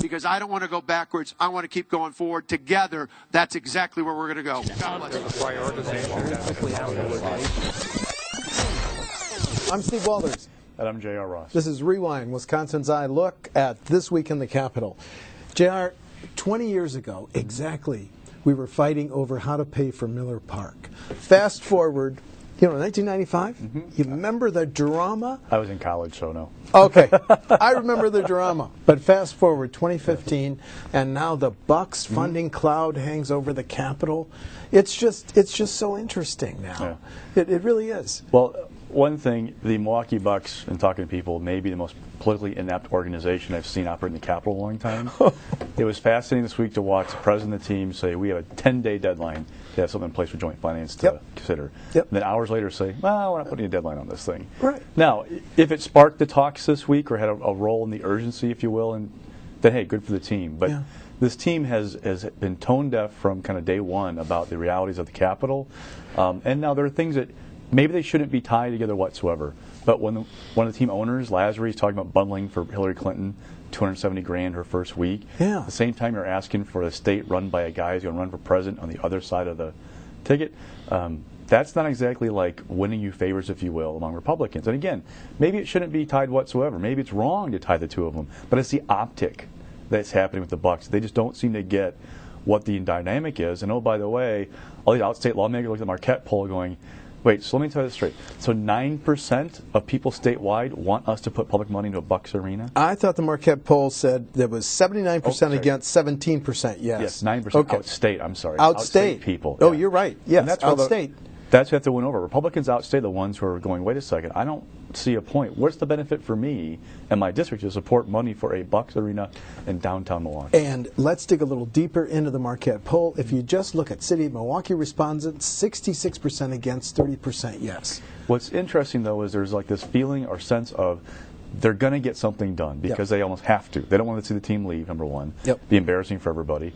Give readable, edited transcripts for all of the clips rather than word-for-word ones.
because I don't want to go backwards. I want to keep going forward. Together, that's exactly where we're going to go. God bless. I'm Steve Walters. And I'm J.R. Ross. This is Rewind, Wisconsin's Eye Look at This Week in the Capitol. J.R., 20 years ago, exactly, we were fighting over how to pay for Miller Park. Fast forward, 1995? You remember the drama? I was in college, so no. Okay, I remember the drama. But fast forward, 2015, and now the Bucks funding cloud hangs over the Capitol. It's just so interesting now. Yeah. It really is. Well, one thing, the Milwaukee Bucks, and talking to people, may be the most politically inept organization I've seen operate in the Capitol in a long time. It was fascinating this week to watch the president of the team say, we have a 10-day deadline to have something in place for joint finance to consider. And then hours later say, well, we're not putting a deadline on this thing. Right. Now, if it sparked the talks this week or had a role in the urgency, if you will, and then, hey, good for the team. But this team has been tone deaf from kind of day one about the realities of the Capitol. And now there are things that maybe they shouldn't be tied together whatsoever. But when one of the team owners, Lazary, is talking about bundling for Hillary Clinton, $270,000 her first week. Yeah. At the same time, you're asking for a state run by a guy who's going to run for president on the other side of the ticket. That's not exactly like winning you favors, if you will, among Republicans. And again, maybe it shouldn't be tied whatsoever. Maybe it's wrong to tie the two of them. But it's the optic that's happening with the Bucks. They just don't seem to get what the dynamic is. And oh, by the way, all these outstate lawmakers look at the Marquette poll going, wait, so let me tell you this straight. So 9% of people statewide want us to put public money into a Bucks arena? I thought the Marquette poll said there was 79% against, 17% yes. Yes, 9% outstate, I'm sorry. Outstate people. Oh, you're right. Yes, and that's outstate. That's what you have to win over. Republicans outstate the ones who are going, wait a second, I don't see a point. What's the benefit for me and my district to support money for a Bucks arena in downtown Milwaukee? And let's dig a little deeper into the Marquette poll. If you just look at City of Milwaukee respondents, 66% against, 30% yes. What's interesting, though, is there's like this feeling or sense of they're going to get something done because they almost have to. They don't want to see the team leave, number one. Be embarrassing for everybody.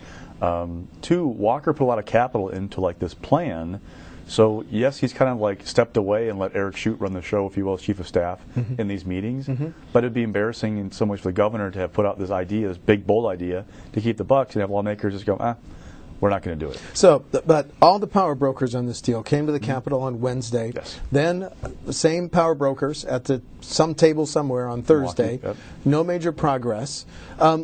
Two, Walker put a lot of capital into like this plan. So, yes, he's kind of like stepped away and let Eric Shute run the show, if you will, as chief of staff in these meetings. But it would be embarrassing in some ways for the governor to have put out this idea, this big, bold idea, to keep the Bucks and have lawmakers just go, we're not going to do it. So, but all the power brokers on this deal came to the Capitol on Wednesday. Then the same power brokers at some table somewhere on Thursday. No major progress.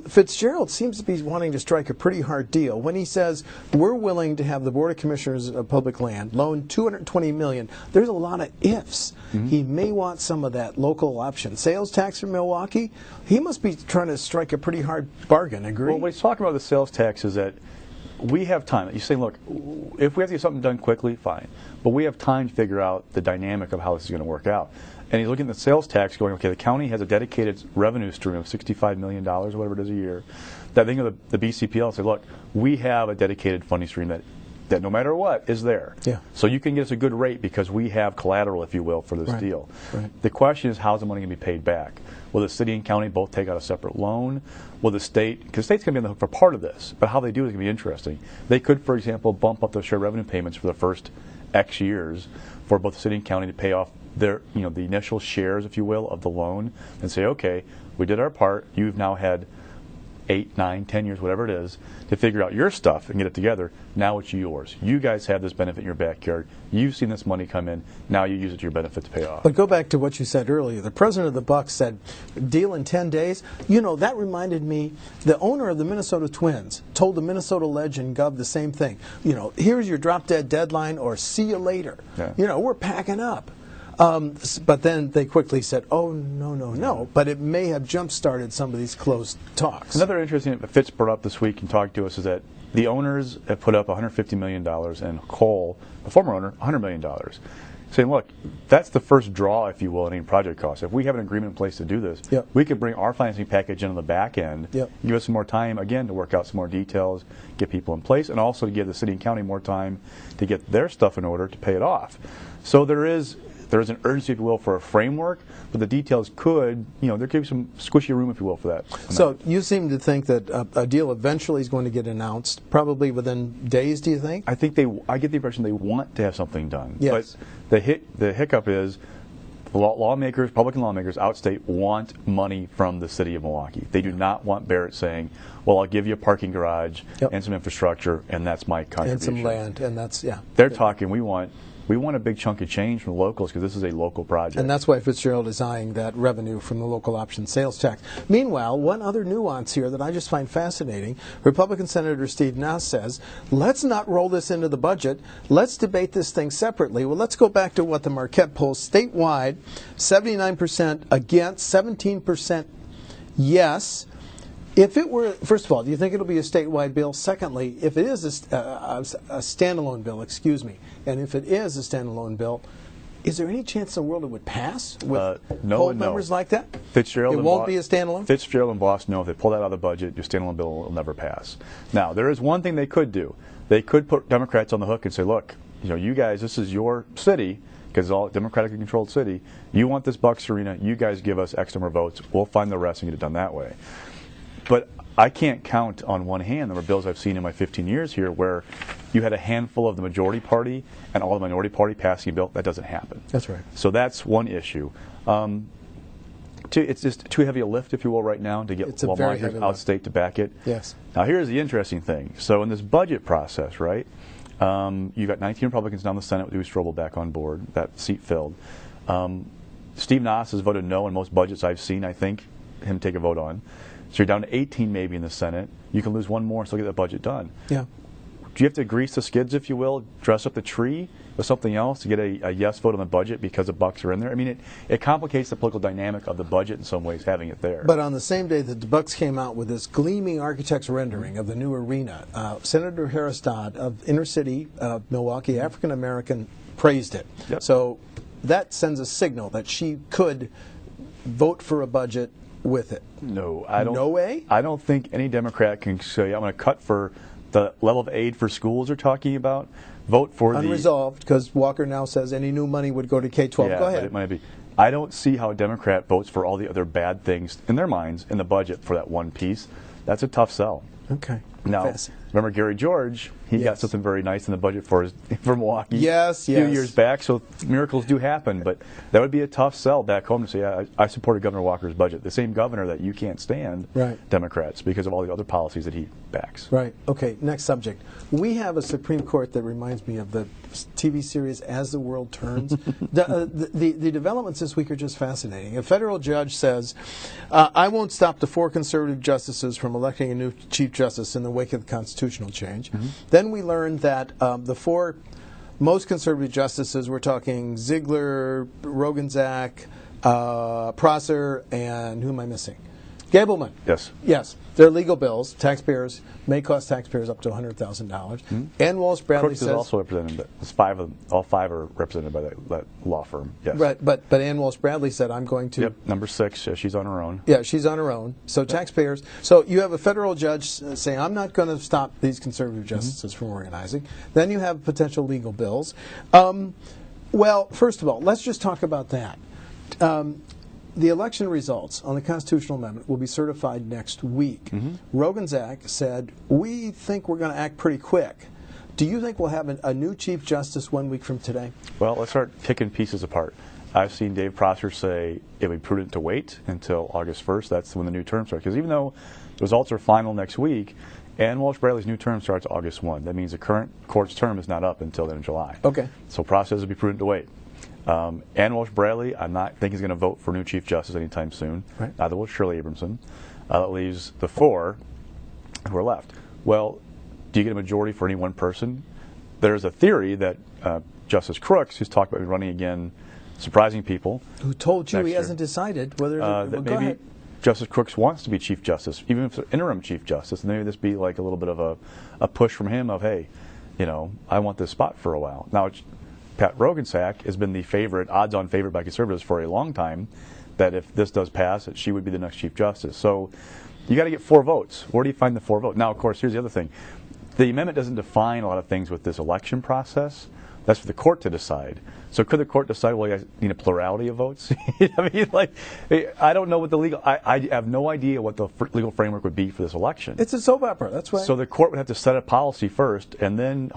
Fitzgerald seems to be wanting to strike a pretty hard deal when he says we're willing to have the Board of Commissioners of Public Land loan $220 million. There's a lot of ifs. He may want some of that local option. Sales tax for Milwaukee, he must be trying to strike a pretty hard bargain. Agree? Well, when he's talking about the sales tax is that we have time. You say, look, if we have to get something done quickly, fine. But we have time to figure out the dynamic of how this is going to work out. And he's looking at the sales tax going, okay, the county has a dedicated revenue stream of $65 million or whatever it is a year. That thing of the BCPL said, look, we have a dedicated funding stream that no matter what is there. So you can get us a good rate because we have collateral, if you will, for this deal. The question is, how's the money going to be paid back? Will the city and county both take out a separate loan? Will the state, because the state's going to be on the hook for part of this, but how they do it is going to be interesting. They could, for example, bump up the shared revenue payments for the first X years for both the city and county to pay off their, the initial shares, if you will, of the loan and say, okay, we did our part. You've now had 8, 9, 10 years, whatever it is, to figure out your stuff and get it together. Now it's yours. You guys have this benefit in your backyard. You've seen this money come in. Now you use it to your benefit to pay off. But go back to what you said earlier. The president of the Bucks said, deal in 10 days. That reminded me, the owner of the Minnesota Twins told the Minnesota Legend Gov the same thing. Here's your drop-dead deadline or see you later. We're packing up. But then they quickly said, oh, no. But it may have jump-started some of these closed talks. Another interesting thing that Fitz brought up this week and talked to us is that the owners have put up $150 million and Cole, the former owner, $100 million. Saying, look, that's the first draw, if you will, in any project cost. If we have an agreement in place to do this, we could bring our financing package in on the back end, give us some more time, again, to work out some more details, get people in place, and also to give the city and county more time to get their stuff in order to pay it off. So there is an urgency, if you will, for a framework, but the details could, there could be some squishy room, if you will, for that. So you seem to think that a deal eventually is going to get announced, probably within days, do you think? I get the impression they want to have something done. But the hiccup is lawmakers, Republican lawmakers outstate want money from the city of Milwaukee. They do not want Barrett saying, well, I'll give you a parking garage and some infrastructure, and that's my contribution. And some land, and that's, yeah. They're talking, we want a big chunk of change from the locals because this is a local project. And that's why Fitzgerald is eyeing that revenue from the local option sales tax. Meanwhile, one other nuance here that I just find fascinating, Republican Senator Steve Nass says, let's not roll this into the budget. Let's debate this thing separately. Well, let's go back to what the Marquette polls statewide, 79% against, 17% yes. If it were, first of all, do you think it'll be a statewide bill? Secondly, if it is a standalone bill, and if it is a standalone bill, is there any chance in the world it would pass with poll numbers like that? Fitzgerald it won't be a standalone? Fitzgerald and Voss know if they pull that out of the budget, your standalone bill will never pass. Now, there is one thing they could do. They could put Democrats on the hook and say, look, you guys, this is your city, because it's all a democratically controlled city. You want this Bucks Arena, you guys give us X number of votes. We'll find the rest and get it done that way. But I can't count on one hand the number of bills I've seen in my 15 years here where you had a handful of the majority party and all the minority party passing a bill. That doesn't happen. That's right. So that's one issue. It's just too heavy a lift, if you will, right now to get lawmakers outstate to back it. Yes. Now here's the interesting thing. So in this budget process, right, you got 19 Republicans down the Senate with Louis Strobel back on board, that seat filled. Steve Nass has voted no in most budgets I've seen, I think, him take a vote on. So you're down to 18 maybe in the Senate. You can lose one more and still get the budget done. Yeah. Do you have to grease the skids, if you will, dress up the tree with something else to get a yes vote on the budget because the Bucks are in there? I mean, it complicates the political dynamic of the budget in some ways, having it there. But on the same day that the Bucks came out with this gleaming architect's rendering of the new arena, Senator Harris Dodd of inner city Milwaukee, African American, praised it. Yep. So that sends a signal that she could vote for a budget with it. No, I don't. No way? I don't think any Democrat can say, I'm going to cut for the level of aid for schools they're talking about. Vote for unresolved, because Walker now says any new money would go to K-12. Yeah, go ahead. But it might be. I don't see how a Democrat votes for all the other bad things in their minds in the budget for that one piece. That's a tough sell. Okay. Now, remember Gary George? He got something very nice in the budget for Milwaukee. Yes, a few years back. So miracles do happen, but that would be a tough sell back home to say, I supported Governor Walker's budget. The same governor that you can't stand, Democrats, because of all the other policies that he backs. Right. Okay. Next subject. We have a Supreme Court that reminds me of the TV series As the World Turns. the developments this week are just fascinating. A federal judge says, I won't stop the 4 conservative justices from electing a new Chief Justice in the wake of the constitutional change. Then we learned that the 4 most conservative justices, we're talking Ziegler, Roggenzack, Prosser, and who am I missing? Gableman. Yes. Yes. Their legal bills, taxpayers, may cost taxpayers up to $100,000. Ann Walsh Bradley Crooks says... is also represented, but all 5 are represented by that law firm. Yes. Right, but Ann Walsh Bradley said, I'm going to... Yep, number 6, she's on her own. Yeah, she's on her own. So taxpayers... So you have a federal judge saying, I'm not going to stop these conservative justices from organizing. Then you have potential legal bills. Well, first of all, let's just talk about that. The election results on the constitutional amendment will be certified next week. Roggenzack said, we think we're going to act pretty quick. Do you think we'll have a new Chief Justice 1 week from today? Well, let's start picking pieces apart. I've seen Dave Prosser say it would be prudent to wait until August 1st. That's when the new term starts. Because even though the results are final next week, Ann Walsh Bradley's new term starts August 1. That means the current court's term is not up until then in July. Okay. So Prosser would be prudent to wait. Ann Walsh Bradley, I'm not thinking is going to vote for new Chief Justice anytime soon. Right. Neither will Shirley Abramson. That leaves the 4 who are left. Well, do you get a majority for any one person? There's a theory that Justice Crooks, who's talked about running again, surprising people. Who told you he hasn't decided whether that maybe Justice Crooks wants to be Chief Justice, even if it's interim Chief Justice, and maybe this be like a little bit of a push from him of, hey, I want this spot for a while. Now, Pat Roggenzack has been the favorite, odds-on favorite by conservatives for a long time, that if this does pass, that she would be the next Chief Justice. So you got to get 4 votes. Where do you find the 4 votes? Now, of course, here's the other thing. The amendment doesn't define a lot of things with this election process. That's for the court to decide. So could the court decide, well, you guys need a plurality of votes? I mean, like, I don't know what the legal, I have no idea what the legal framework would be for this election. It's a soap opera, that's right. So the court would have to set a policy first and then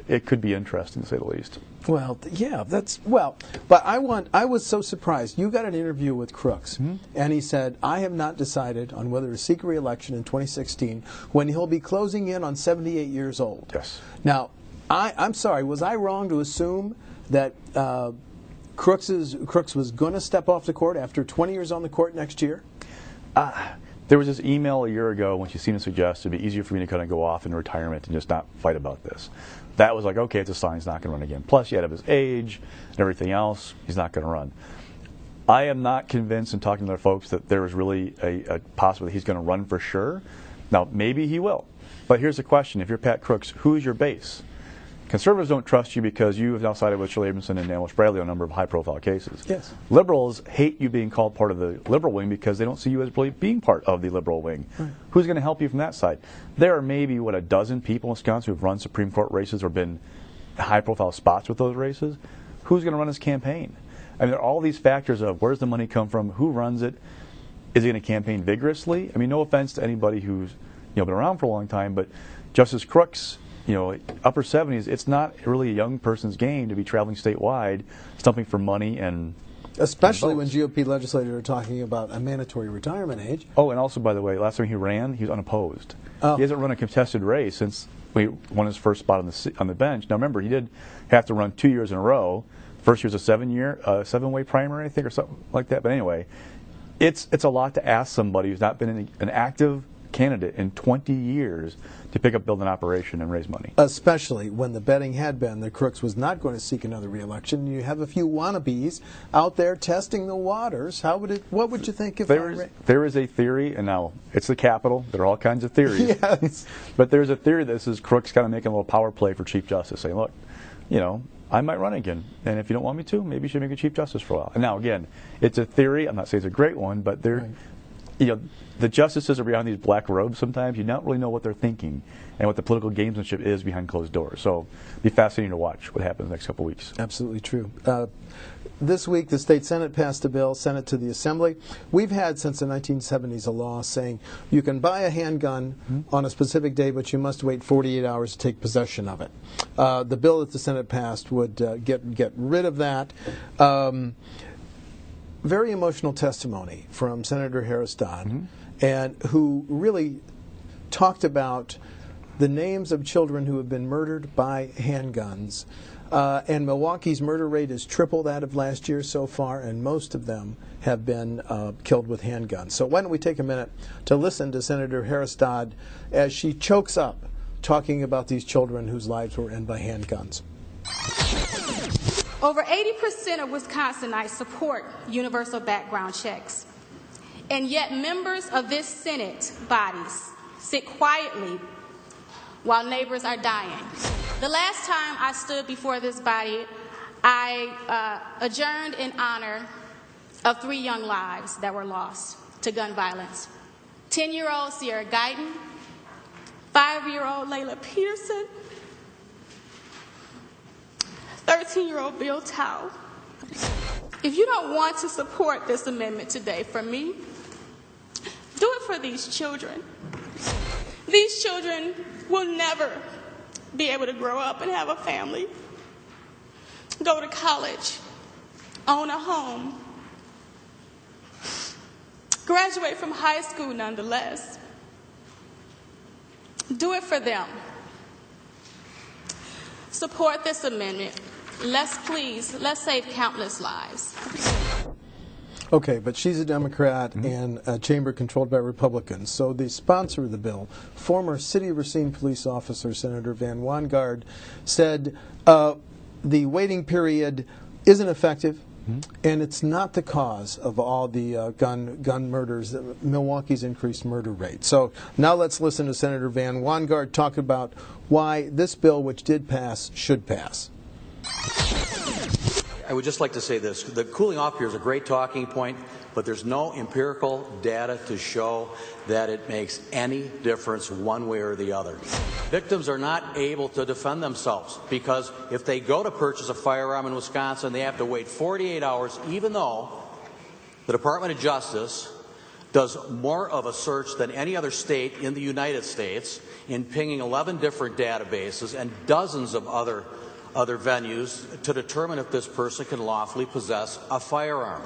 it could be interesting, to say the least. Well, yeah, but I was so surprised. You got an interview with Crooks, and he said, I have not decided on whether to seek re-election in 2016 when he'll be closing in on 78 years old. Yes. Now, I'm sorry, was I wrong to assume that Crooks was going to step off the court after 20 years on the court next year? There was this email a year ago when she seemed to suggest it'd be easier for me to kind of go off in retirement and just not fight about this. That was like, okay, it's a sign he's not going to run again. Plus, yet of his age and everything else, he's not going to run. I am not convinced in talking to other folks that there is really a possibility he's going to run for sure. Now, maybe he will. But here's the question. If you're Pat Crooks, who's your base? Conservatives don't trust you because you have now sided with Shirley Abrahamson and Daniel Spragley on a number of high-profile cases. Yes. Liberals hate you being called part of the liberal wing because they don't see you as really being part of the liberal wing. Right. Who's going to help you from that side? There are maybe, a dozen people in Wisconsin who've run Supreme Court races or been high-profile spots with those races. Who's going to run his campaign? I mean, there are all these factors of where's the money come from, who runs it, is he going to campaign vigorously? I mean, no offense to anybody who's been around for a long time, but Justice Crooks, upper 70s, it's not really a young person's game to be traveling statewide, stumping for money and especially when GOP legislators are talking about a mandatory retirement age. Oh, and also, by the way, last time he ran, he was unopposed. Oh. He hasn't run a contested race since he won his first spot on the bench. Now, remember, he did have to run 2 years in a row. First year was a 7-way primary, I think, or something like that. But anyway, it's a lot to ask somebody who's not been an active candidate in 20 years to pick up, build an operation, and raise money. Especially when the betting had been that Crooks was not going to seek another re-election. You have a few wannabes out there testing the waters. What would you think if there is a theory, and now it's the Capitol. There are all kinds of theories. Yes. But there's a theory that this is Crooks kind of making a little power play for Chief Justice, saying, look, I might run again, and if you don't want me to, maybe you should make a Chief Justice for a while. And now, again, it's a theory. I'm not saying it's a great one, but the justices are behind these black robes sometimes. You don't really know what they're thinking and what the political gamesmanship is behind closed doors. So it'll be fascinating to watch what happens the next couple of weeks. Absolutely true. This week, the state Senate passed a bill, sent it to the Assembly. We've had since the 1970s a law saying you can buy a handgun on a specific day, but you must wait 48 hours to take possession of it. The bill that the Senate passed would get rid of that. Very emotional testimony from Senator Harris Dodd, and who really talked about the names of children who have been murdered by handguns. And Milwaukee's murder rate is triple that of last year so far, and most of them have been killed with handguns. So why don't we take a minute to listen to Senator Harris Dodd as she chokes up talking about these children whose lives were ended by handguns. Over 80% of Wisconsinites support universal background checks. And yet members of this Senate bodies sit quietly while neighbors are dying. The last time I stood before this body, I adjourned in honor of 3 young lives that were lost to gun violence. 10-year-old Sierra Guyton, 5-year-old Layla Peterson, 13-year-old Bill Tao. If you don't want to support this amendment today from me, do it for these children. These children will never be able to grow up and have a family, go to college, own a home, graduate from high school nonetheless. Do it for them. Support this amendment. Let's save countless lives. Okay, but she's a Democrat and a chamber controlled by Republicans. So the sponsor of the bill, former City of Racine police officer Senator Van Wanggaard, said the waiting period isn't effective, and it's not the cause of all the gun murders, Milwaukee's increased murder rate. So now let's listen to Senator Van Wanggaard talk about why this bill, which did pass, should pass. I would just like to say this. The cooling off period is a great talking point. but there's no empirical data to show that it makes any difference one way or the other. Victims are not able to defend themselves because if they go to purchase a firearm in Wisconsin, they have to wait 48 hours, even though the Department of Justice does more of a search than any other state in the United States in pinging 11 different databases and dozens of other venues to determine if this person can lawfully possess a firearm.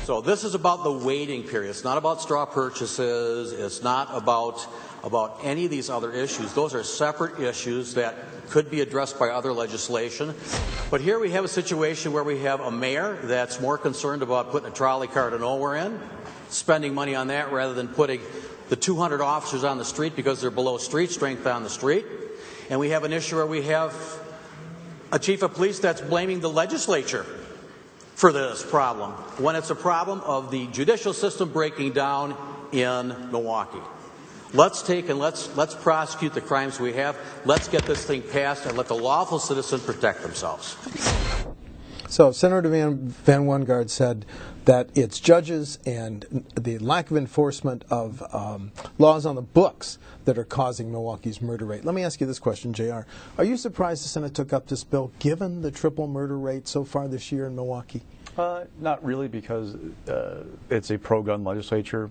So this is about the waiting period. It's not about straw purchases. It's not about any of these other issues. Those are separate issues that could be addressed by other legislation. But here we have a situation where we have a mayor that's more concerned about putting a trolley car to nowhere in, spending money on that rather than putting the 200 officers on the street because they're below street strength on the street. And we have an issue where we have a chief of police that's blaming the legislature for this problem, when it's a problem of the judicial system breaking down in Milwaukee. Let's take and let's prosecute the crimes we have. Let's get this thing passed and let the lawful citizen protect themselves. So Senator Van Wanggaard said that it's judges and the lack of enforcement of laws on the books that are causing Milwaukee's murder rate. Let me ask you this question, JR. Are you surprised the Senate took up this bill, given the triple murder rate so far this year in Milwaukee? Not really, because it's a pro-gun legislature.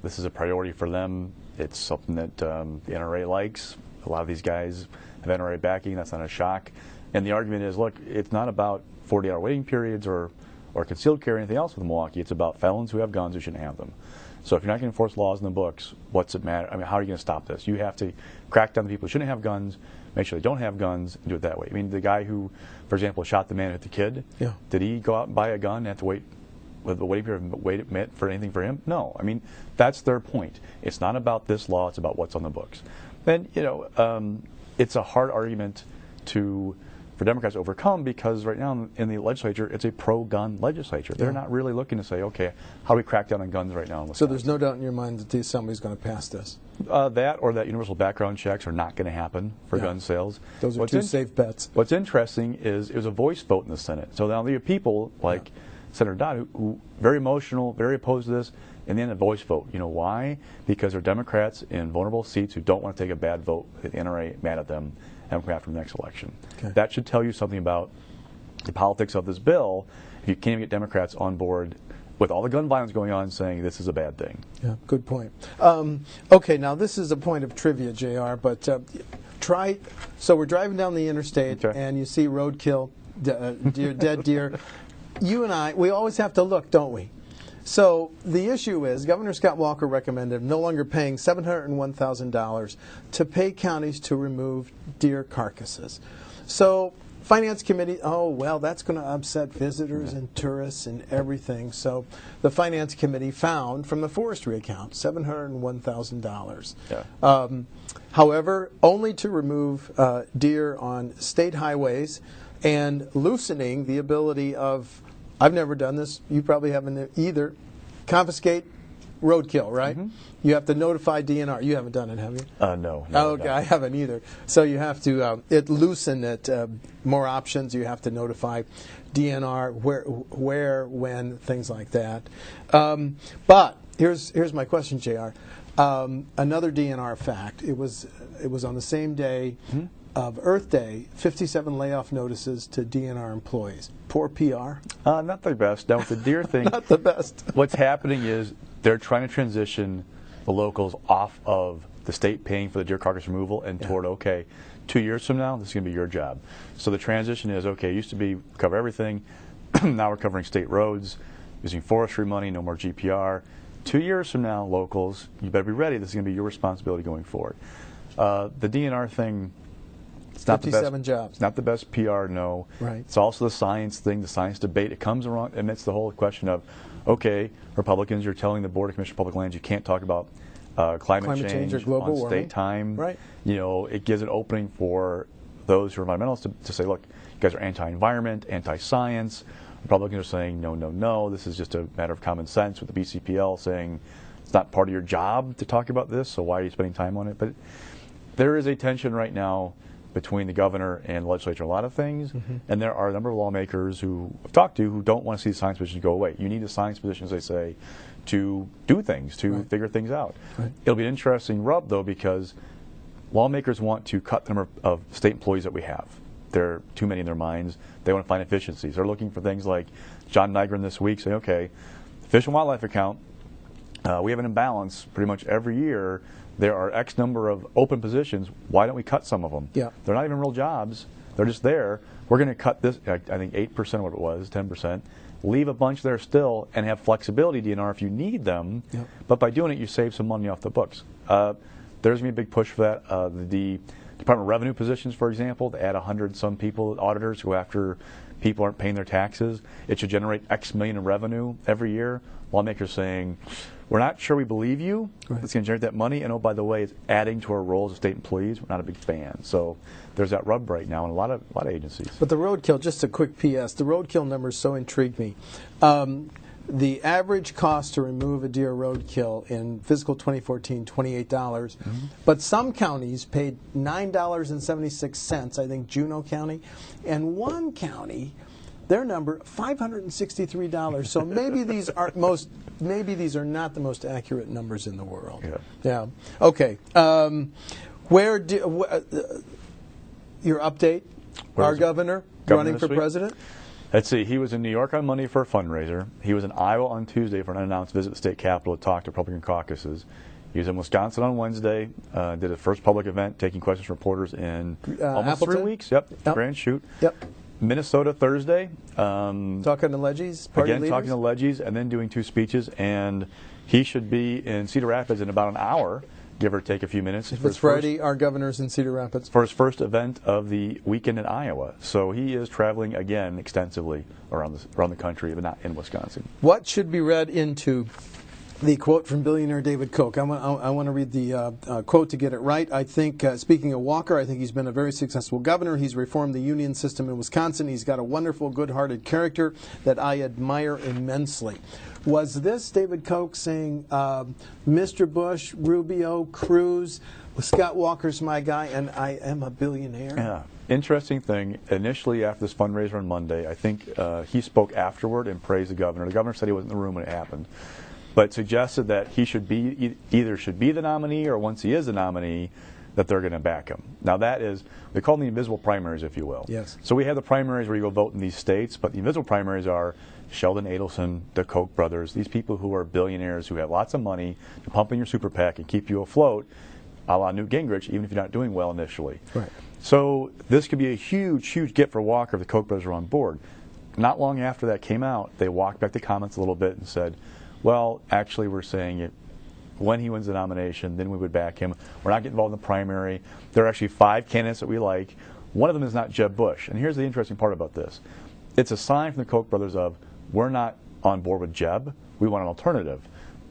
This is a priority for them. It's something that the NRA likes. A lot of these guys have NRA backing. That's not a shock. And the argument is, look, it's not about 40-hour waiting periods or concealed carry or anything else with Milwaukee. It's about felons who have guns who shouldn't have them. So if you're not going to enforce laws in the books, what's it matter? I mean, how are you going to stop this? You have to crack down the people who shouldn't have guns, make sure they don't have guns, and do it that way. I mean, the guy who, for example, shot the man who hit the kid, did he go out and buy a gun and have to wait with the waiting period, wait for anything for him? No. I mean, that's their point. It's not about this law. It's about what's on the books. And, you know, it's a hard argument for Democrats to overcome, because right now in the legislature, it's a pro-gun legislature. They're not really looking to say, okay, how do we crack down on guns right now in Wisconsin? So there's no doubt in your mind that the Assembly is going to pass this? That or that universal background checks are not going to happen for gun sales. Those are two safe bets. What's interesting is it was a voice vote in the Senate. So now there are people like Senator Dodd who very emotional, very opposed to this, and then a voice vote. You know why? Because they're Democrats in vulnerable seats who don't want to take a bad vote with the NRA mad at them and come after the next election. Okay. That should tell you something about the politics of this bill if you can't even get Democrats on board with all the gun violence going on saying this is a bad thing. Yeah, good point. Okay, now this is a point of trivia, JR, but so we're driving down the interstate and you see roadkill, dead deer. You and I, we always have to look, don't we? So the issue is Governor Scott Walker recommended no longer paying $701,000 to pay counties to remove deer carcasses. So Finance Committee, oh, well, that's going to upset visitors and tourists and everything. So the Finance Committee found from the forestry account $701,000. Yeah. However, only to remove deer on state highways and loosening the ability of, I've never done this, you probably haven't either, confiscate roadkill, right? Mm-hmm. You have to notify DNR. You haven't done it, have you? No. Okay, I haven't either. So you have to loosen it, more options. You have to notify DNR where, when, things like that. But here's my question, JR. Another DNR fact. It was on the same day of Earth Day, 57 layoff notices to DNR employees. Poor PR? Not the best. Now with the deer thing, not the best. What's happening is they're trying to transition the locals off of the state paying for the deer carcass removal and toward, okay, 2 years from now, this is going to be your job. So the transition is, okay, it used to be cover everything. Now we're covering state roads, using forestry money, no more GPR. 2 years from now, locals, you better be ready. This is going to be your responsibility going forward. The DNR thing, it's not 57 jobs. It's not the best PR, no. Right. It's also the science thing, the science debate. It comes around amidst the whole question of, okay, Republicans, you're telling the Board of Commissioners of Public Lands you can't talk about climate change or global on warming. State time. Right. You know, it gives an opening for those who are environmentalists to say, look, you guys are anti-environment, anti-science. Republicans are saying, no, no, no, this is just a matter of common sense, with the BCPL saying it's not part of your job to talk about this, so why are you spending time on it? But there is a tension right now between the governor and the legislature on a lot of things, and there are a number of lawmakers who I've talked to who don't want to see the science positions go away. You need the science positions, they say, to do things, to figure things out. It'll be an interesting rub, though, because lawmakers want to cut the number of state employees that we have. There are too many in their minds. They want to find efficiencies. They're looking for things like John Nygren this week saying, okay, Fish and Wildlife account, we have an imbalance pretty much every year. There are X number of open positions. Why don't we cut some of them? Yeah. They're not even real jobs. They're just there. We're going to cut this, I think 8% of what it was, 10%. Leave a bunch there still and have flexibility, DNR, if you need them. Yeah. But by doing it, you save some money off the books. There's going to be a big push for that. The Department of Revenue positions, for example, to add 100-some people, auditors, who after people aren't paying their taxes, it should generate X million in revenue every year. Lawmakers saying, we're not sure we believe you. It's going to generate that money. And oh, by the way, it's adding to our roles as state employees. We're not a big fan. So there's that rub right now in a lot of agencies. But the roadkill, just a quick PS, the roadkill numbers so intrigued me. The average cost to remove a deer roadkill in fiscal 2014, $28. But some counties paid $9.76, I think Juneau County, and one county, their number, $563. So maybe these are not the most accurate numbers in the world. Yeah. Okay. Your update? Our governor running for president? Let's see. He was in New York on Monday for a fundraiser. He was in Iowa on Tuesday for an unannounced visit to the state capitol to talk to Republican caucuses. He was in Wisconsin on Wednesday, did a first public event taking questions from reporters in almost Appleton? 3 weeks. Yep. Grand shoot. Yep. Minnesota Thursday. Talking to Leggies, party again, leaders? talking to Leggies, and then doing 2 speeches. And he should be in Cedar Rapids in about an hour, give or take a few minutes. It's Friday, our governor's in Cedar Rapids. For his first event of the weekend in Iowa. So he is traveling again extensively around the country, but not in Wisconsin. What should be read into the quote from billionaire David Koch? I want to read the quote to get it right. I think, speaking of Walker, I think he's been a very successful governor. He's reformed the union system in Wisconsin. He's got a wonderful, good-hearted character that I admire immensely. Was this David Koch saying, Mr. Bush, Rubio, Cruz, Scott Walker's my guy, and I am a billionaire? Yeah. Interesting thing, initially after this fundraiser on Monday, I think he spoke afterward and praised the governor. The governor said he wasn't in the room when it happened, but suggested that he should be either the nominee, or once he is the nominee, that they're going to back him. Now that is, they call them the invisible primaries, if you will. Yes. So we have the primaries where you go vote in these states, but the invisible primaries are Sheldon Adelson, the Koch brothers, these people who are billionaires who have lots of money to pump in your super PAC and keep you afloat, a la Newt Gingrich, even if you're not doing well initially. Right. So this could be a huge, huge get for Walker if the Koch brothers are on board. Not long after that came out, they walked back the comments a little bit and said, well, actually we're saying it when he wins the nomination, then we would back him. We're not getting involved in the primary. There are actually 5 candidates that we like. One of them is not Jeb Bush. And here's the interesting part about this. It's a sign from the Koch brothers of, we're not on board with Jeb. We want an alternative.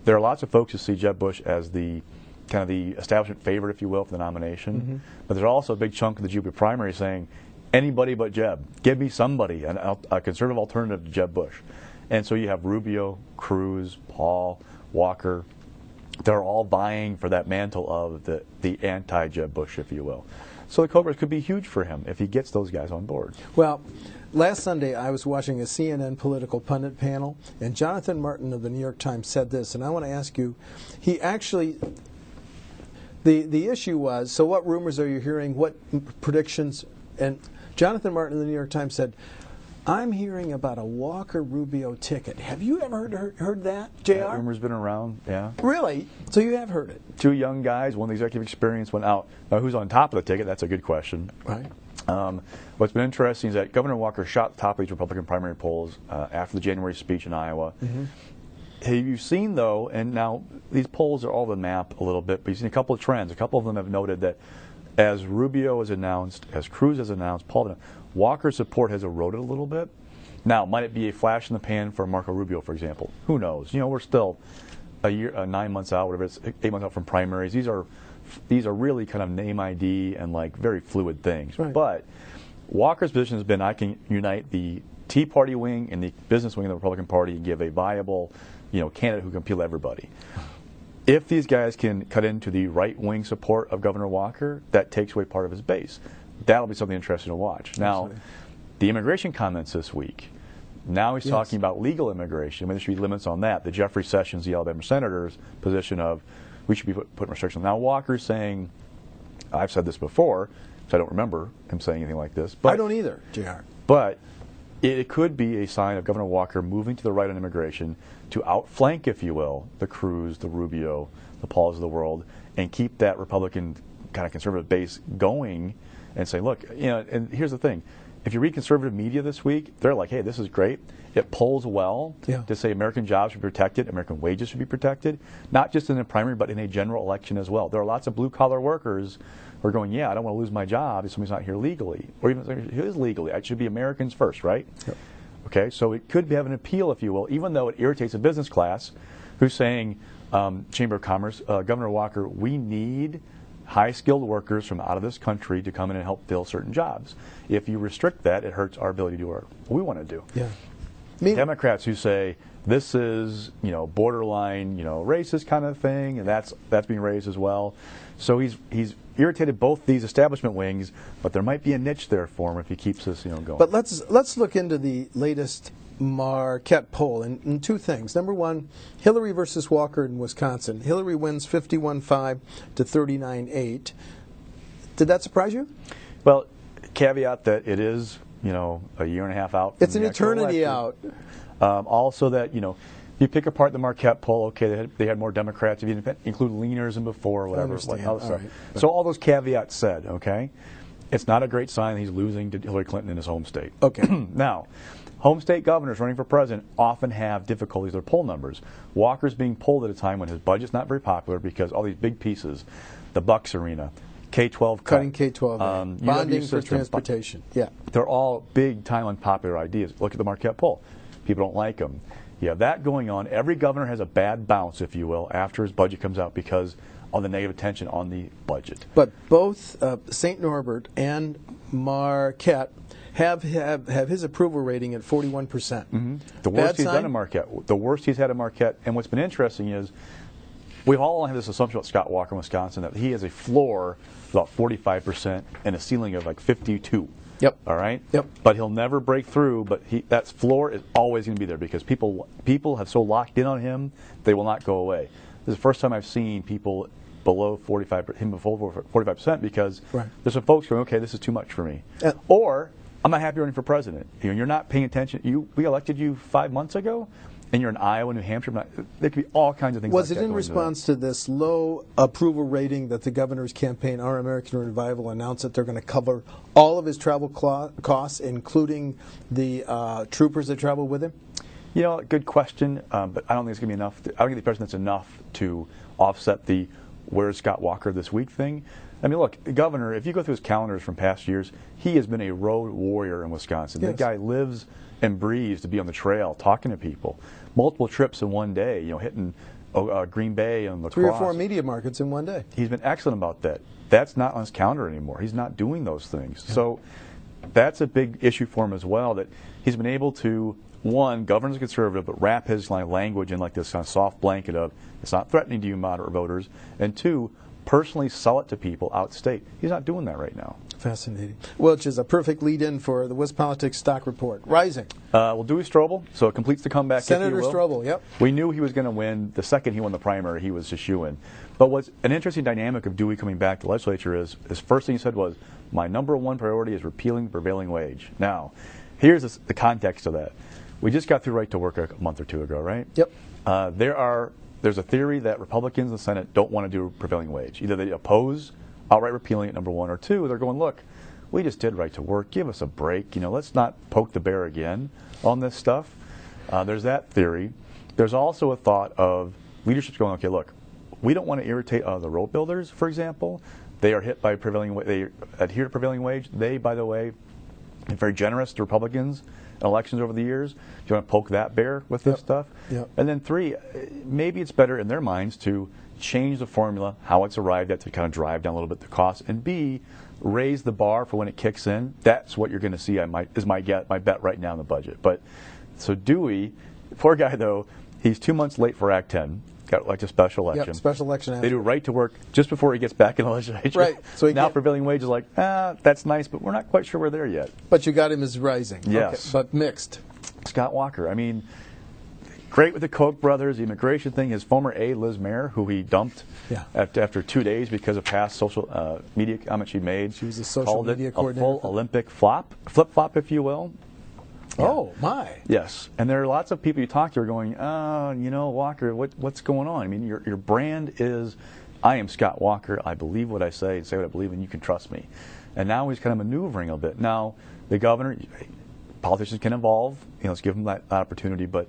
There are lots of folks who see Jeb Bush as the kind of the establishment favorite, if you will, for the nomination. But there's also a big chunk of the GOP primary saying, anybody but Jeb. Give me somebody, a conservative alternative to Jeb Bush. And so you have Rubio, Cruz, Paul, Walker. They're all vying for that mantle of the anti-Jeb Bush, if you will. So the Koch brothers could be huge for him if he gets those guys on board. Well, last Sunday I was watching a CNN political pundit panel, and Jonathan Martin of the New York Times said this, and I want to ask you, he actually, the issue was, so what rumors are you hearing, what predictions, and Jonathan Martin of the New York Times said, I'm hearing about a Walker-Rubio ticket. Have you ever heard that, JR? That rumor's been around, yeah. Really? So you have heard it? 2 young guys, one with executive experience, went out. Now, who's on top of the ticket? That's a good question. Right. What's been interesting is that Governor Walker shot the top of these Republican primary polls after the January speech in Iowa. Have you seen, though, and now these polls are all over the map a little bit, but you've seen a couple of trends. A couple of them have noted that as Rubio has announced, as Cruz has announced, Paul, Walker's support has eroded a little bit. Now, might it be a flash in the pan for Marco Rubio, for example? Who knows? You know, we're still a year, 9 months out, whatever it's 8 months out from primaries. These are really kind of name ID and like very fluid things. Right. But Walker's position has been, I can unite the Tea Party wing and the business wing of the Republican Party and give a viable, candidate who can appeal to everybody. If these guys can cut into the right-wing support of Governor Walker, that takes away part of his base. that'll be something interesting to watch. Now, Absolutely. the immigration comments this week. Now he's talking about legal immigration. I mean, there should be limits on that. The Jeffrey Sessions, the Alabama senator's position of we should be putting restrictions. Now Walker's saying, I've said this before, so I don't remember him saying anything like this. But I don't either, JR. But it could be a sign of Governor Walker moving to the right on immigration to outflank, if you will, the Cruz, the Rubio, the Pauls of the world, and keep that Republican kind of conservative base going and say, look, you know, and here's the thing. If you read conservative media this week, they're like, hey, this is great. It polls well to say American jobs should be protected, American wages should be protected, not just in the primary, but in a general election as well. There are lots of blue-collar workers who are going, yeah, I don't want to lose my job if somebody's not here legally, or even if he is legally. It should be Americans first, right? Yep. Okay, so it could have an appeal, if you will, even though it irritates a business class who's saying, Chamber of Commerce, Governor Walker, we need high-skilled workers from out of this country to come in and help fill certain jobs. If you restrict that, it hurts our ability to do what we want to do. Yeah. Democrats who say this is, you know, borderline, you know, racist kind of thing, and that's being raised as well. So he's irritated both these establishment wings, but there might be a niche there for him if he keeps this, you know, going. But let's look into the latest Marquette poll and two things. Number one, Hillary versus Walker in Wisconsin. Hillary wins 51-5 to 39-8. Did that surprise you? Well, caveat that it is, you know, a year and a half out. It's an eternity out. Also that, you know, you pick apart the Marquette poll, okay, they had more Democrats, if you include leaners and before, or whatever. Like all right. So all those caveats said, okay, it's not a great sign that he's losing to Hillary Clinton in his home state. Okay. Now, home state governors running for president often have difficulties with their poll numbers. Walker's being polled at a time when his budget's not very popular because all these big pieces, the Bucks Arena, K-12 cutting K-12, bonding for transportation. Yeah, they're all big time unpopular ideas. Look at the Marquette poll. People don't like them. You have that going on. Every governor has a bad bounce, if you will, after his budget comes out because of the negative attention on the budget. But both St. Norbert and Marquette have his approval rating at 41%. Mm-hmm. The worst he's done in Marquette. The worst he's had in Marquette. And what's been interesting is we all have this assumption about Scott Walker in Wisconsin that he has a floor of about 45% and a ceiling of like 52. Yep. All right. Yep. But he'll never break through. But that floor is always going to be there because people have so locked in on him they will not go away. This is the first time I've seen people below 45% because there's some folks going, okay, this is too much for me, or I'm not happy running for president. You're not paying attention. We elected you 5 months ago, and you're in Iowa, New Hampshire. There could be all kinds of things. Was it in response to this low approval rating that the governor's campaign, Our American Revival, announced that they're going to cover all of his travel costs, including the troopers that travel with him? You know, good question, but I don't think it's going to be enough. I don't get the impression that's enough to offset the "Where's Scott Walker this week" thing. I mean, look, the governor, if you go through his calendars from past years, he has been a road warrior in Wisconsin. Yes. The guy lives and breathes to be on the trail, talking to people. Multiple trips in one day, you know, hitting Green Bay and La Crosse. 3 or 4 media markets in one day. He's been excellent about that. That's not on his calendar anymore. He's not doing those things. Yeah. So that's a big issue for him as well, that he's been able to, one, govern as a conservative, but wrap his language in like this kind of soft blanket of it's not threatening to you moderate voters, and two, personally sell it to people out state. He's not doing that right now. Fascinating. Which is a perfect lead-in for the WisPolitics stock report. Rising. Well, Dewey Strobel, so it completes the comeback. Senator Strobel, yep. We knew he was going to win. The second he won the primary, he was a shoo-in. But what's an interesting dynamic of Dewey coming back to the legislature is his first thing he said was, my number one priority is repealing the prevailing wage. Now, here's the context of that. We just got through right to work a month or two ago, right? Yep. There's a theory that Republicans in the Senate don't want to do prevailing wage. Either they oppose outright repealing it, number one, or two, they're going, look, we just did right to work. Give us a break. You know, let's not poke the bear again on this stuff. There's that theory. There's also a thought of leadership's going, okay, look, we don't want to irritate the road builders, for example. They are hit by prevailing wage. They adhere to prevailing wage. They, by the way, are very generous to Republicans in elections over the years. Do you want to poke that bear with this stuff? Yep. And then three, maybe it's better in their minds to change the formula, how it's arrived at, to kind of drive down a little bit the cost, and B, raise the bar for when it kicks in. That's what you're going to see. Is my bet right now in the budget. But so Dewey, poor guy though, he's 2 months late for Act 10. got like a special election. Yep, special election. They do right to work just before he gets back in the legislature. Right. So now prevailing wage is like, that's nice, but we're not quite sure we're there yet. But you got him as rising. Yes. Okay, but mixed. Scott Walker, I mean, great with the Koch brothers, the immigration thing. His former aide, Liz Mayer, who he dumped after 2 days because of past social media comments she made. She was a social media coordinator. A full Olympic flip-flop, if you will. Yeah. Oh, my. Yes. And there are lots of people you talk to who are going, Walker, what's going on? I mean, your brand is, I am Scott Walker. I believe what I say and say what I believe, and you can trust me. And now he's kind of maneuvering a bit. Now, the governor, politicians can evolve. Let's give them that opportunity. But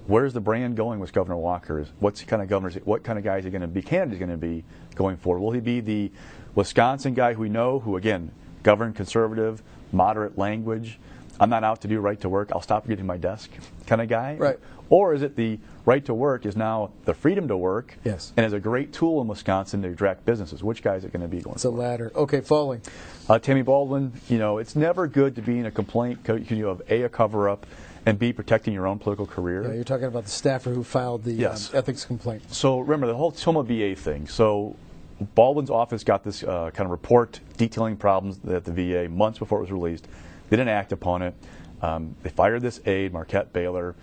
where's the brand going with Governor Walker? What kind of guy is he going to be? Candidate is going to be going forward? Will he be the Wisconsin guy who we know, who again governed conservative, moderate language? I'm not out to do right to work. I'll stop getting my desk kind of guy. Right. Or is it the right to work is now the freedom to work? Yes. And is a great tool in Wisconsin to attract businesses. Which guy is it going to be going? It's a ladder. Okay, falling. Tammy Baldwin. It's never good to be in a complaint. You have a cover-up, and B, protecting your own political career. Yeah, you're talking about the staffer who filed the ethics complaint. So remember the whole Toma VA thing. So Baldwin's office got this kind of report detailing problems at the VA months before it was released. They didn't act upon it. They fired this aide, Marquette Baylor.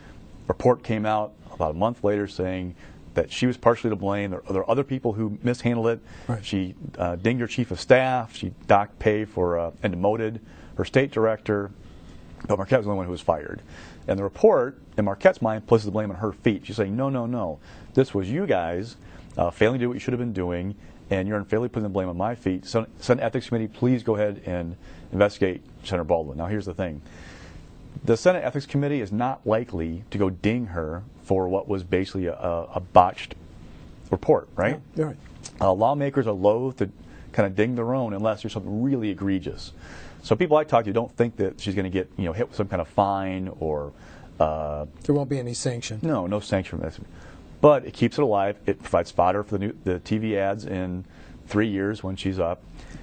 Report came out about a month later saying that she was partially to blame. There are other people who mishandled it. Right. She dinged her chief of staff. She docked pay for and demoted her state director. But Marquette was the only one who was fired. And the report, in Marquette's mind, places the blame on her feet. She's saying, no. This was you guys failing to do what you should have been doing, and you're unfairly putting the blame on my feet. So, Senate Ethics Committee, please go ahead and investigate Senator Baldwin. Now, here's the thing. The Senate Ethics Committee is not likely to go ding her for what was basically a botched report, right? Yeah, right. Lawmakers are loath to kind of ding their own unless there's something really egregious. So people I talk to don't think that she's going to get hit with some kind of fine or there won't be any sanction. No sanction from this. But it keeps it alive. It provides fodder for the TV ads in 3 years when she's up.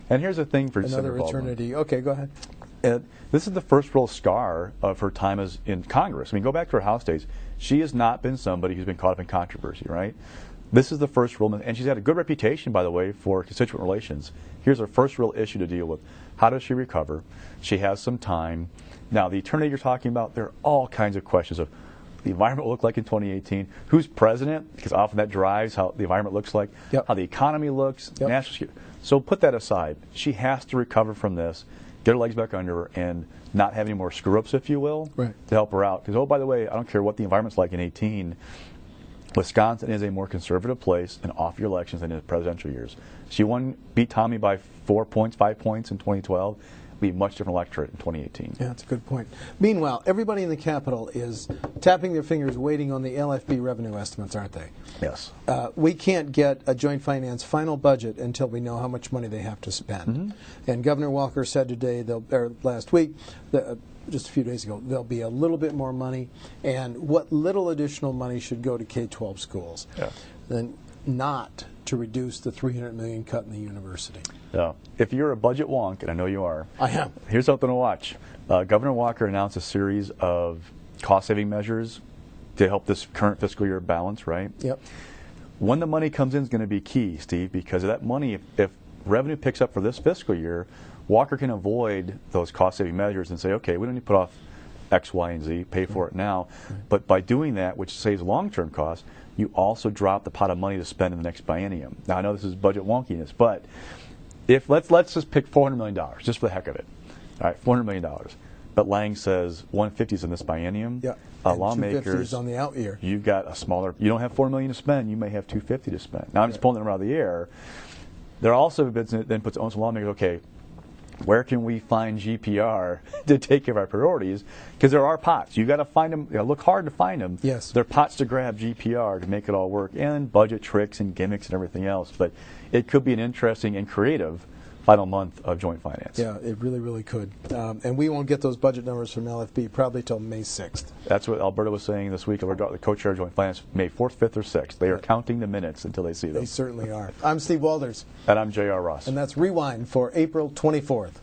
And here's the thing for another eternity. Okay, go ahead. This is the first real scar of her time as in Congress. I mean, go back to her House days. She has not been somebody who's been caught up in controversy, right? This is the first real, and she's had a good reputation, by the way, for constituent relations. Here's her first real issue to deal with. How does she recover? She has some time. Now, the eternity you're talking about, there are all kinds of questions of the environment will look like in 2018, who's president, because often that drives how the environment looks like, how the economy looks, national security. So put that aside. She has to recover from this, get her legs back under her, and not have any more screw-ups, if you will, to help her out. Because, oh, by the way, I don't care what the environment's like in 18, Wisconsin is a more conservative place in off-year elections than in presidential years. She beat Tommy by 4 points, 5 points in 2012. Be a much different electorate in 2018. Yeah, that's a good point. Meanwhile, everybody in the Capitol is tapping their fingers waiting on the LFB revenue estimates, aren't they? Yes. We can't get a joint finance final budget until we know how much money they have to spend. And Governor Walker said today, or last week, just a few days ago, there'll be a little bit more money, and what little additional money should go to K-12 schools. Then not to reduce the $300 million cut in the university. Yeah. If you're a budget wonk, and I know you are, I am. Here's something to watch. Governor Walker announced a series of cost-saving measures to help this current fiscal year balance, right? Yep. When the money comes in is going to be key, Steve, because of that money, if revenue picks up for this fiscal year, Walker can avoid those cost-saving measures and say, okay, we don't need to put off X, Y, and Z, pay for it now. But by doing that, which saves long-term costs, you also drop the pot of money to spend in the next biennium. Now, I know this is budget wonkiness, but if let's just pick $400 million, just for the heck of it. All right, $400 million. But Lang says 150 is in this biennium. Yeah. And lawmakers 250 is on the out year. You've got a smaller. You don't have $4 million to spend. You may have 250 to spend. Now I'm just pulling them out of the air. There also then puts on some lawmakers. Okay, where can we find GPR to take care of our priorities? Because there are pots. You got to find them. You look hard to find them. Yes. There are pots to grab GPR to make it all work, and budget tricks and gimmicks and everything else. But it could be an interesting and creative final month of joint finance. Yeah, it really, really could. And we won't get those budget numbers from LFB probably till May 6th. That's what Alberta was saying this week. The co-chair of joint finance, May 4th, 5th, or 6th. They are counting the minutes until they see them. They certainly are. I'm Steve Walders. And I'm J.R. Ross. And that's Rewind for April 24th.